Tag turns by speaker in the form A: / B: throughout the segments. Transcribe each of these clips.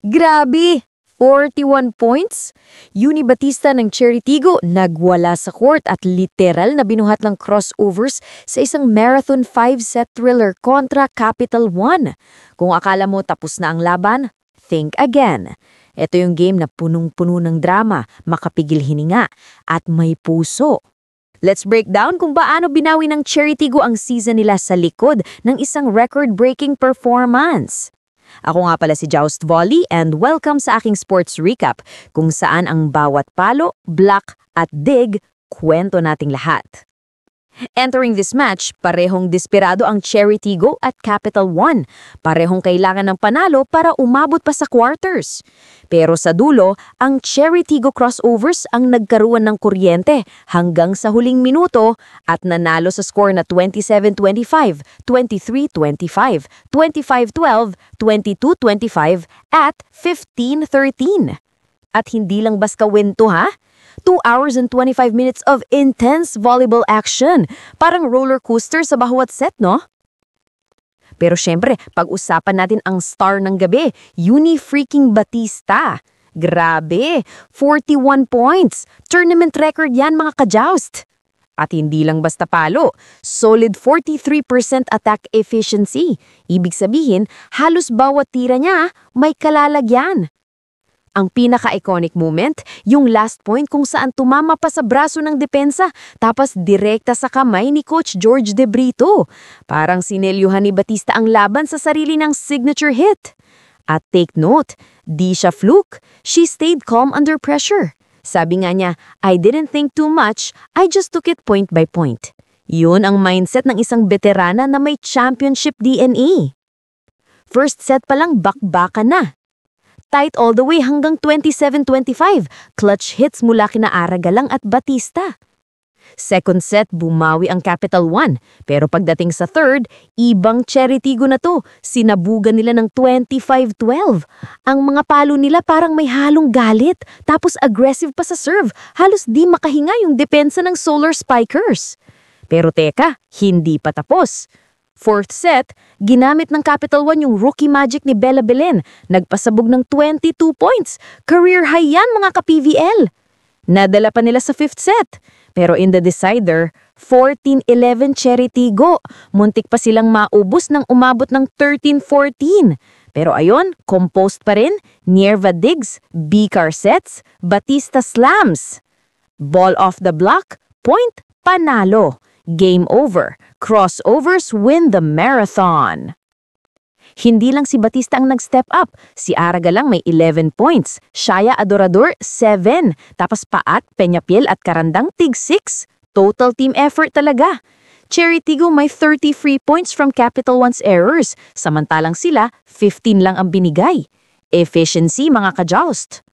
A: Grabe! 41 points? Yuni Batista ng Cheritigo nagwala sa court at literal na binuhat ng crossovers sa isang marathon 5-set thriller kontra Capital One. Kung akala mo tapos na ang laban, think again. Ito yung game na punong-puno ng drama, makapigil hininga, at may puso. Let's break down kung paano binawi ng Cheritigo ang season nila sa likod ng isang record-breaking performance. Ako nga pala si Joust Volley and welcome sa aking sports recap kung saan ang bawat palo, block at dig, kwento nating lahat. Entering this match, parehong desperado ang Cheritigo at Capital One. Parehong kailangan ng panalo para umabot pa sa quarters. Pero sa dulo, ang Cheritigo crossovers ang nagkaroon ng kuryente hanggang sa huling minuto at nanalo sa score na 27-25, 23-25, 25-12, 22-25 at 15-13. At hindi lang basta wento ha? 2 hours and 25 minutes of intense volleyball action. Parang roller coaster sa bawat set, no? Pero syempre, pag-usapan natin ang star ng gabi, Yuni freaking Batista. Grabe! 41 points! Tournament record yan mga ka-joust! At hindi lang basta palo, solid 43% attack efficiency. Ibig sabihin, halos bawat tira niya may kalalagyan. Ang pinaka-iconic moment, yung last point kung saan tumama pa sa braso ng depensa tapos direkta sa kamay ni Coach George De Brito. Parang sinelyuhan ni Batista ang laban sa sarili ng signature hit. At take note, di siya fluke. She stayed calm under pressure. Sabi nga niya, I didn't think too much, I just took it point by point. Yun ang mindset ng isang veterana na may championship DNA. First set pa lang bakbakan na. Tight all the way hanggang 27-25, clutch hits mula kina Aragalang at Batista. Second set, bumawi ang Capital One, pero pagdating sa third, ibang Cheritigo na to, sinabugan nila ng 25-12. Ang mga palo nila parang may halong galit, tapos aggressive pa sa serve, halos di makahinga yung depensa ng Solar Spikers. Pero teka, hindi pa tapos. Fourth set, ginamit ng Capital One yung rookie magic ni Bella Belen. Nagpasabog ng 22 points. Career high yan mga ka-PVL. Nadala pa nila sa fifth set. Pero in the decider, 14-11 Cheritigo. Muntik pa silang maubos nang umabot ng 13-14. Pero ayon, composed pa rin. Nierva digs, B-car sets, Batista slams. Ball off the block, point, panalo. Game over. Crossovers win the marathon. Hindi lang si Batista ang nag-step up. Si Aragalang may 11 points. Shaya Adorador, 7. Tapos Paat, Peñapiel at Karandang, tig 6. Total team effort talaga. Cheritigo may 30 free points from Capital One's errors. Samantalang sila, 15 lang ang binigay. Efficiency mga ka-joust.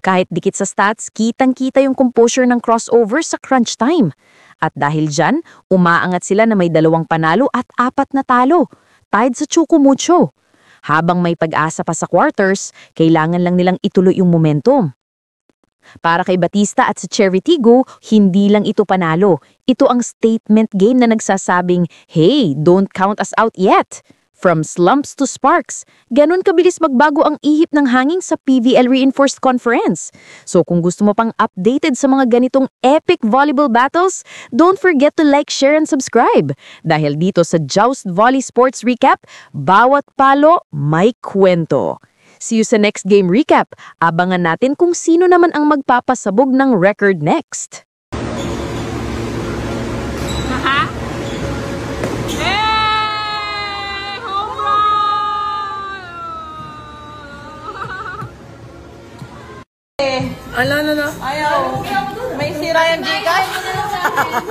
A: Kahit dikit sa stats, kitang-kita yung composure ng crossovers sa crunch time. At dahil dyan, umaangat sila na may 2 panalo at 4 na talo, tied sa Chuco Mucho. Habang may pag-asa pa sa quarters, kailangan lang nilang ituloy yung momentum. Para kay Batista at sa Cheritigo, hindi lang ito panalo. Ito ang statement game na nagsasabing, hey, don't count us out yet. From slumps to sparks, ganun kabilis magbago ang ihip ng hangin sa PVL Reinforced Conference. So kung gusto mo pang updated sa mga ganitong epic volleyball battles, don't forget to like, share, and subscribe. Dahil dito sa Joust Volley Sports Recap, bawat palo may kwento. See you sa next game recap. Abangan natin kung sino naman ang magpapasabog ng record next.
B: Ano?
C: Ayaw. May sira yung Gcash.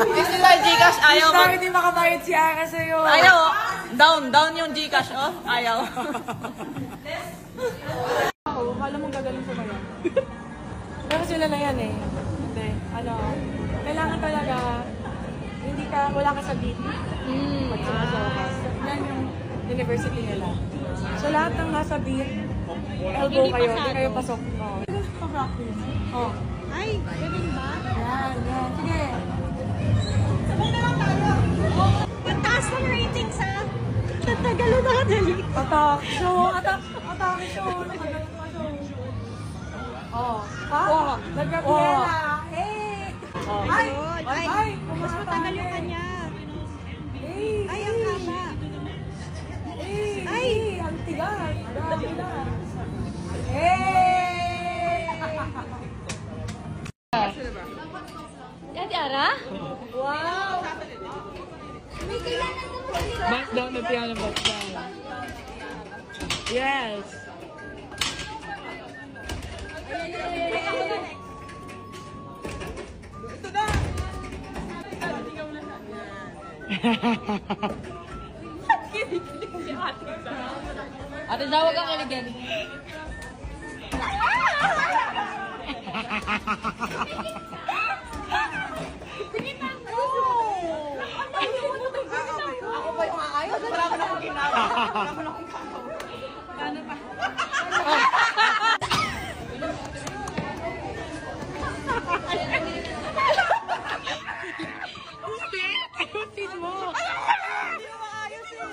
C: May sira yung Gcash. Ayaw.
B: Sorry, hindi makabayad si Ara sa'yo.
C: Ayaw. Down yung Gcash, oh. Ayaw.
B: Kala mong gagaling sa mga. Pero sila na yan eh. Hindi, kailangan talaga, wala ka sa beat. Pag sumasokas. Yan yung university nila. So lahat ng nasa beat, elbow kayo, hindi kayo pasok. Practice. Oh.
D: Ay, ganun ba?
B: Yan. Sige.
D: Sabay na lang tayo. Mataas ng ratings ha. Tatagalo na kadali.
B: Attack show. Nakagalit pa show. Oh. Ha? Nag-Gabriela. Hey! Ay!
D: Mas matagal yung kanya.
B: Hey!
D: Ay, ang haba.
B: Ay! Ang tigas. Grabe na. Hey!
A: Ate Ara?
B: Wow!
C: Back down the piano, back down. Yes. Ate, daw wag kang kiligin.
B: Ako ba yung aayos? Wala ko na akong ginawa. Wala ko na akong ginawa. Paano pa?
C: Ayusin mo.
B: Hindi mo maayos yun.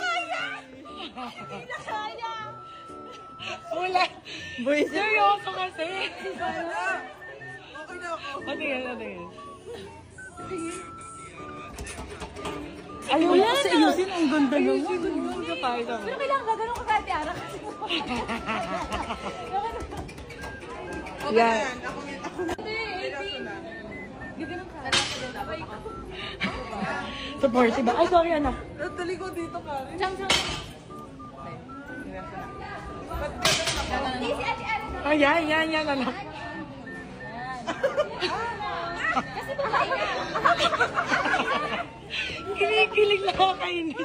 D: Hindi na kaya.
C: Wala. Boy, seryoso kasi.
B: Okay na ako.
C: Patingin, patingin.
B: Ayaw kasi ayusin. Ang ganda naman.
C: Ayusin ka pa, ito.
D: Pero kailangan gagano'n ka kay Ara kasi.
C: Yan. Supportive ba? Ay, sorry anak.
B: Dali ko dito ka.
C: Ay, yan, anak.
D: Kasi babae ka.
C: Kinikilig na kakainis.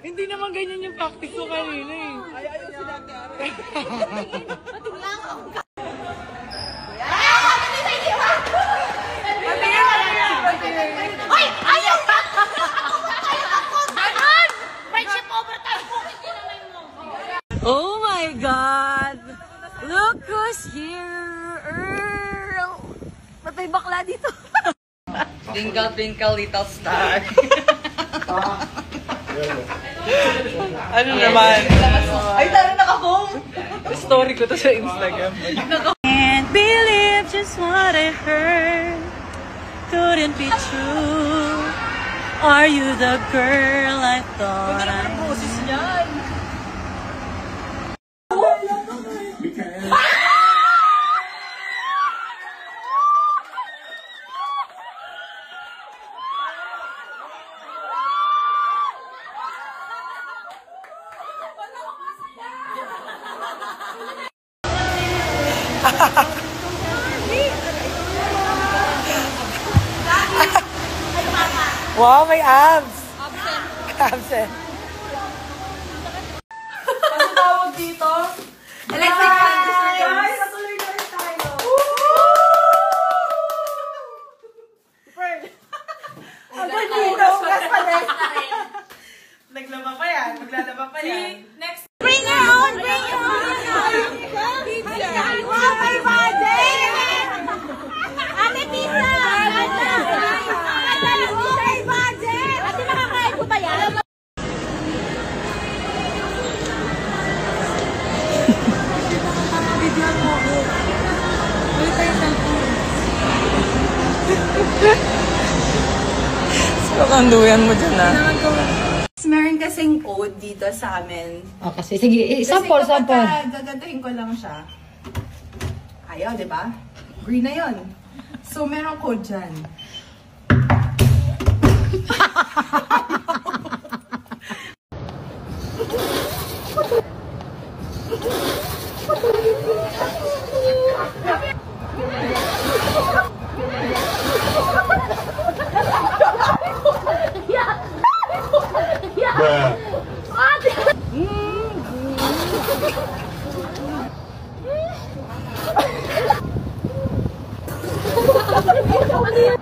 C: Hindi naman ganyan yung practice ko kanina eh.
B: Ay, ayusin natin.
D: Hoy! Ayaw! Ganon! Friendship over time po. Hindi naman mo.
C: Oh my God! Look who's here! Earl! Patay bakla dito. Twinkle, twinkle, little star. Ano naman? Ay, tara naka-home! Story ko to sa Instagram. Can't believe just what I heard. Couldn't be true. Are you the girl I thought I knew? Wow, may abs! Absent.
B: Ano tawag dito?
C: Electric fan
B: Ay, natuloy na rin tayo. Pearl. Ang dito, gas pa din. Naglaba pa yan, maglalaba pa yan. Next.
D: Bring your own! Bring your own! Wow, my budget! Ate Pizza! My budget! Ate, nakakain ko ba yan?
C: Kakanduyan mo dyan ah.
E: Meron kasing code dito sa amin.
A: Kasi, sige, sample,
E: Kasi
A: sample.
E: kapag gagantuhin ko lang siya, ayaw, di ba? Green na yun. So, meron code dyan.
D: Ano yan?